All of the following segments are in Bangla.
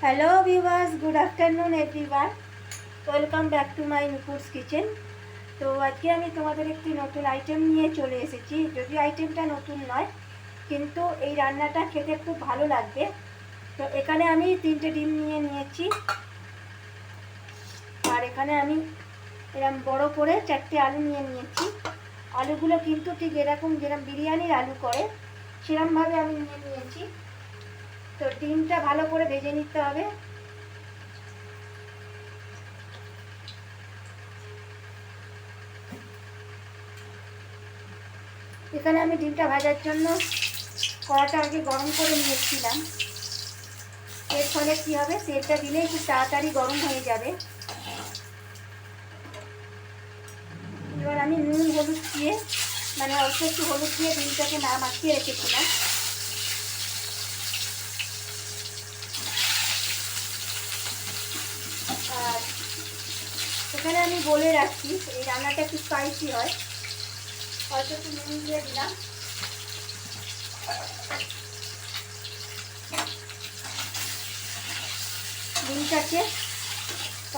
Hello viewers, good afternoon everyone. Welcome back to my Nupur's kitchen. তো আজকে আমি তোমাদের একটি নতুন আইটেম নিয়ে চলে এসেছি। যদিও আইটেমটা নতুন নয়, কিন্তু এই রান্নাটা খেতে খুব ভালো লাগবে। তো এখানে আমি 3টে ডিম নিয়েছি, আর এখানে আমি এরকম বড় করে 4টে আলু নিয়েছি। আলুগুলো কিন্তু ঠিক যেরকম বিরিয়ানির আলু করে সেরকমভাবে আমি নিয়েছি। তো ডিমটা ভালো করে ভেজে নিতে হবে। এখানে আমি ডিমটা ভাজার জন্য কড়াটা আগে গরম করে নিয়েছিলাম। এর ফলে কী হবে, তেলটা দিলেই খুব তাড়াতাড়ি গরম হয়ে যাবে। এবার আমি নুন হলুদ দিয়ে অল্প একটু হলুদ দিয়ে ডিমটাকে মাখিয়ে রেখেছিলাম। আর এখানে আমি বলে রাখছি, এই রান্নাটা একটু স্পাইসি হয়। অল্প একটু নুন দিয়ে দিলাম। ডিমটাকে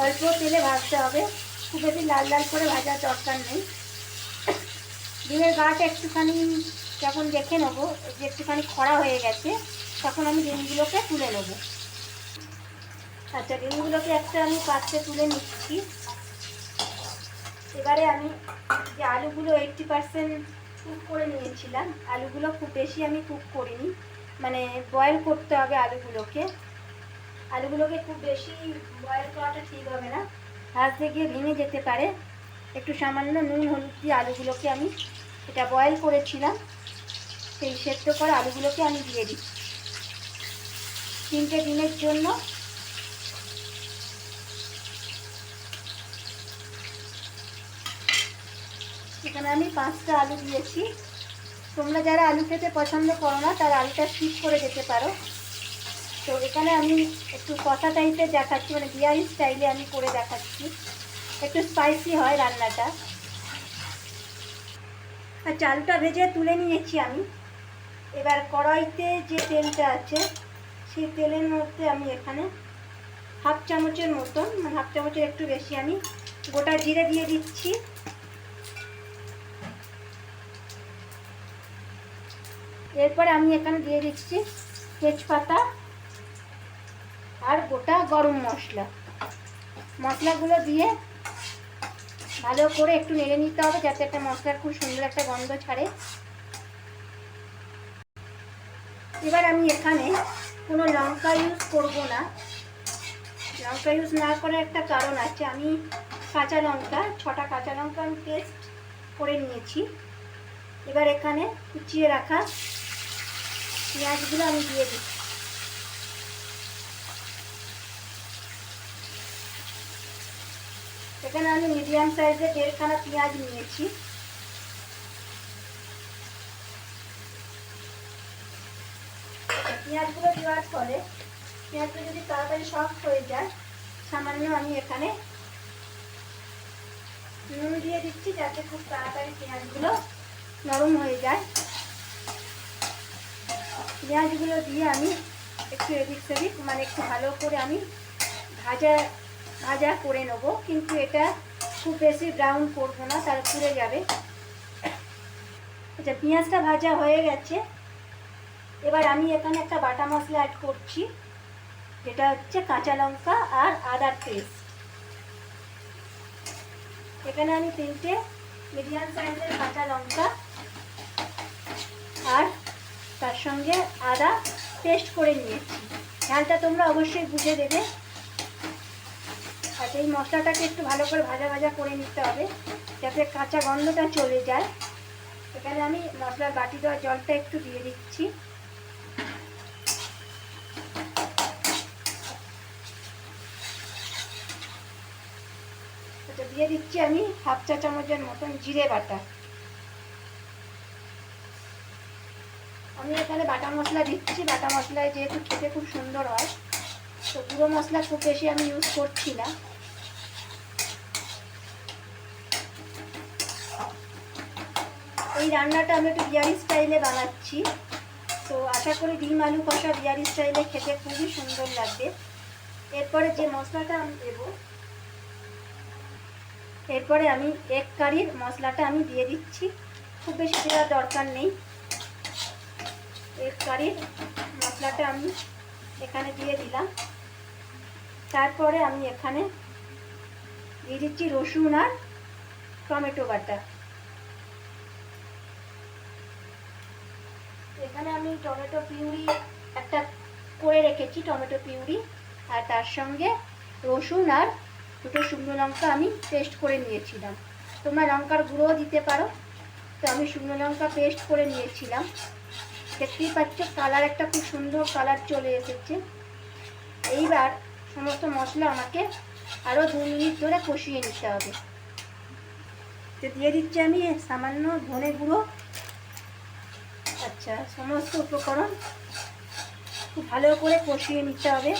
অল্প তেলে ভাজতে হবে, খুব বেশি লাল লাল করে ভাজার দরকার নেই। ডিমের গাটা একটুখানি যখন দেখে নেবো যে একটুখানি খরা হয়ে গেছে, তখন আমি ডিমগুলোকে তুলে নেব। আচ্ছা, ডিমগুলোকে একটা আমি পাত্রে তুলে নিচ্ছি। এবারে আমি যে আলুগুলো 80% কুক করে নিয়েছিলাম, আলুগুলো খুব বেশি আমি কুক করিনি, বয়েল করতে হবে আলুগুলোকে। আলুগুলোকে খুব বেশি বয়েল করাটা ঠিক হবে না, ভাজতে গিয়ে ভেঙে যেতে পারে। একটু সামান্য নুন হলুদ দিয়ে আলুগুলোকে আমি এটা বয়েল করেছিলাম, সেই সেদ্ধ করা আলুগুলোকে আমি দিয়ে দিচ্ছি। 3টে ডিমের জন্য এখানে আমি 5টা আলু দিয়েছি। তোমরা যারা আলু খেতে পছন্দ করো না তারা আলুটা স্কিপ করে যেতে পারো। তো এখানে আমি একটু কষা টাইপের দেখাচ্ছি, বিহারি স্টাইলে আমি করে দেখাচ্ছি, একটু স্পাইসি হয় রান্নাটা। আর চালটা ভেজে তুলে নিয়েছি আমি। এবার কড়াইতে যে তেলটা আছে সেই তেলের মধ্যে আমি এখানে হাফ চামচের মতন, হাফ চামচের একটু বেশি আমি গোটা জিরে দিয়ে দিচ্ছি। এরপরে আমি এখানে দিয়ে দিচ্ছি তেজপাতা আর গোটা গরম মশলা। মশলাগুলো দিয়ে ভালো করে একটু নেড়ে নিতে হবে, যাতে একটা মশলার খুব সুন্দর একটা গন্ধ ছাড়ে। এবার আমি এখানে কোনো লঙ্কা ইউজ করব না। লঙ্কা ইউজ না করার একটা কারণ আছে, আমি কাঁচা লঙ্কা 6টা কাঁচা লঙ্কা আমি পেস্ট করে নিয়েছি। এবার এখানে কুচিয়ে রাখা পেঁয়াজগুলো আমি দিয়ে দিচ্ছি। এখানে আমি মিডিয়াম সাইজের 1.5খানা পেঁয়াজ নিয়েছি। পেঁয়াজগুলো দেওয়ার ফলে পেঁয়াজগুলো যদি তাড়াতাড়ি সফট হয়ে যায়, সামান্য আমি এখানে নুন দিয়ে দিচ্ছি, যাতে খুব তাড়াতাড়ি পেঁয়াজগুলো নরম হয়ে যায়। পেঁয়াজগুলো দিয়ে আমি একটু এদিক সেদিক একটু ভালো করে আমি ভাজা করে নেবো, কিন্তু এটা খুব বেশি ব্রাউন করবো না, তার পুড়ে যাবে। আচ্ছা, পেঁয়াজটা ভাজা হয়ে গেছে। এবার আমি এখানে একটা বাটা মশলা অ্যাড করছি, যেটা হচ্ছে কাঁচা লঙ্কা আর আদার পেস্ট। এখানে আমি 3টে মিডিয়াম সাইজের কাঁচা লঙ্কা আর তার সঙ্গে আদা পেস্ট করে নিয়েছি। ঝালটা তোমরা অবশ্যই বুঝে দেবে। আর এই মশলাটাকে একটু ভালো করে ভাজা করে নিতে হবে, যাতে কাঁচা গন্ধটা চলে যায়। এখানে আমি মশলার বাটি দেওয়া জলটা একটু দিয়ে দিচ্ছি। এটা দিয়ে দিচ্ছি আমি হাফ চা চামচের মতন জিরে বাটা। আমি এখানে বাটা মশলা দিচ্ছি, বাটা মশলায় যেহেতু খেতে খুব সুন্দর হয়, তো গুঁড়ো মশলা খুব বেশি আমি ইউজ করছি না। এই রান্নাটা আমি একটু বিহারি স্টাইলে বানাচ্ছি, তো আশা করি ডিম আলু কষা বিহারি স্টাইলে খেতে খুবই সুন্দর লাগবে। এরপরে যে মশলাটা আমি দেবো, এরপরে আমি এগ কারির মশলাটা আমি দিয়ে দিচ্ছি। খুব বেশি দেওয়ার দরকার নেই। এগ কারির মশলাটা আমি এখানে দিয়ে দিলাম। তারপরে আমি এখানে দিয়ে দিচ্ছি রসুন আর টমেটো বাটা। এখানে আমি টমেটো পিউরি একটা করে রেখেছি, টমেটো পিউরি, আর তার সঙ্গে রসুন আর দুটো শুকনো লঙ্কা আমি পেস্ট করে নিয়েছিলাম। তোমরা লঙ্কার গুঁড়োও দিতে পারো, তো আমি শুকনো লঙ্কা পেস্ট করে নিয়েছিলাম। দেখতেই পাচ্ছ কালার, একটা খুব সুন্দর কালার চলে এসেছে। এইবার সমস্ত মশলা আমাকে আরও 2 মিনিট ধরে কষিয়ে নিতে হবে। তো দিয়ে দিচ্ছি আমি সামান্য ধনে গুঁড়ো। আচ্ছা, সমস্ত উপকরণ খুব ভালো করে কষিয়ে নিতে হবে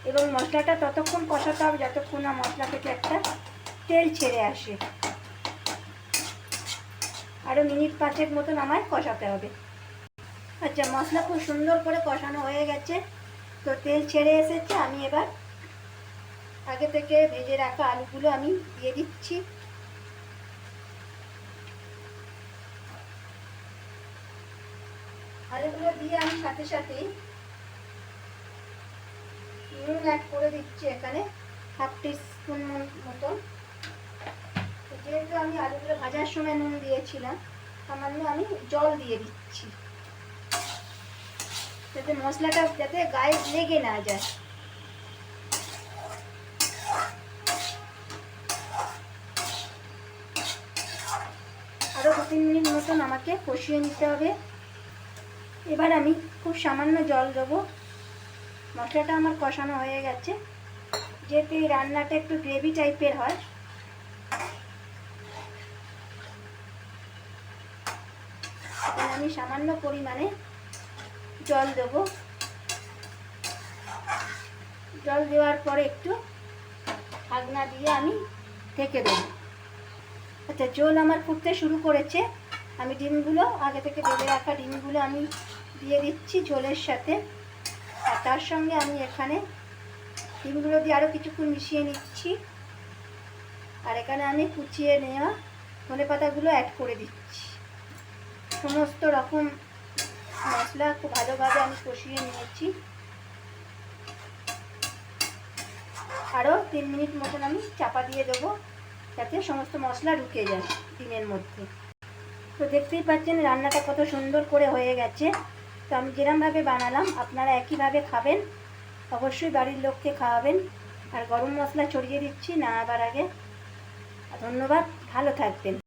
এবং মশলাটা ততক্ষণ কষাতে হবে যতক্ষণ না মশলা থেকে একটা তেল ছেড়ে আসে। আরও মিনিট 5 মতন আমায় কষাতে হবে। আচ্ছা, মশলা খুব সুন্দর করে কষানো হয়ে গেছে, তো তেল ছেড়ে এসেছে। আমি এবার আগে থেকে ভেজে রাখা আলুগুলো আমি দিয়ে দিচ্ছি। আলুগুলো দিয়ে আমি সাথে সাথে নুন অ্যাড করে দিচ্ছি, এখানে 1/2 টিস্পুন মতন। যেহেতু আমি আলুগুলো ভাজার সময় নুন দিয়েছিলাম, সামান্য আমি জল দিয়ে দিচ্ছি যাতে মশলাটা যাতে গায়ে লেগে না যায়। আরও 2-3 মিনিট মতন আমাকে কষিয়ে নিতে হবে। এবার আমি খুব সামান্য জল দেবো। মশলাটা আমার কষানো হয়ে গেছে। যেহেতু এই রান্নাটা একটু গ্রেভি টাইপের হয়, আমি সামান্য পরিমাণে জল দেবো। জল দেওয়ার পরে একটু ঢাকনা দিয়ে আমি ঢেকে দেবো। আচ্ছা, ঝোল আমার ফুটতে শুরু করেছে। আমি ডিমগুলো আগে থেকে বেঁধে রাখা ডিমগুলো আমি দিয়ে দিচ্ছি ঝোলের সাথে, আর তার সঙ্গে আমি এখানে ডিমগুলো দিয়ে আরও কিছুক্ষণ মিশিয়ে নিচ্ছি। আর এখানে আমি কুচিয়ে নেওয়া ধনেপাতাগুলো অ্যাড করে দিচ্ছি। সমস্ত রকম মশলা খুব ভালোভাবে আমি কষিয়ে নিয়েছি। আরও 3 মিনিট মতন আমি চাপা দিয়ে দেবো যাতে সমস্ত মশলা ঢুকে যায় ডিমের মধ্যে। তো দেখতেই পাচ্ছেন রান্নাটা কত সুন্দর করে হয়ে গেছে। তো আমি যেরকমভাবে বানালাম আপনারা একইভাবে খাবেন, অবশ্যই বাড়ির লোককে খাওয়াবেন। আর গরম মশলা ছড়িয়ে দিচ্ছি নামাবার আগে। ধন্যবাদ, ভালো থাকবেন।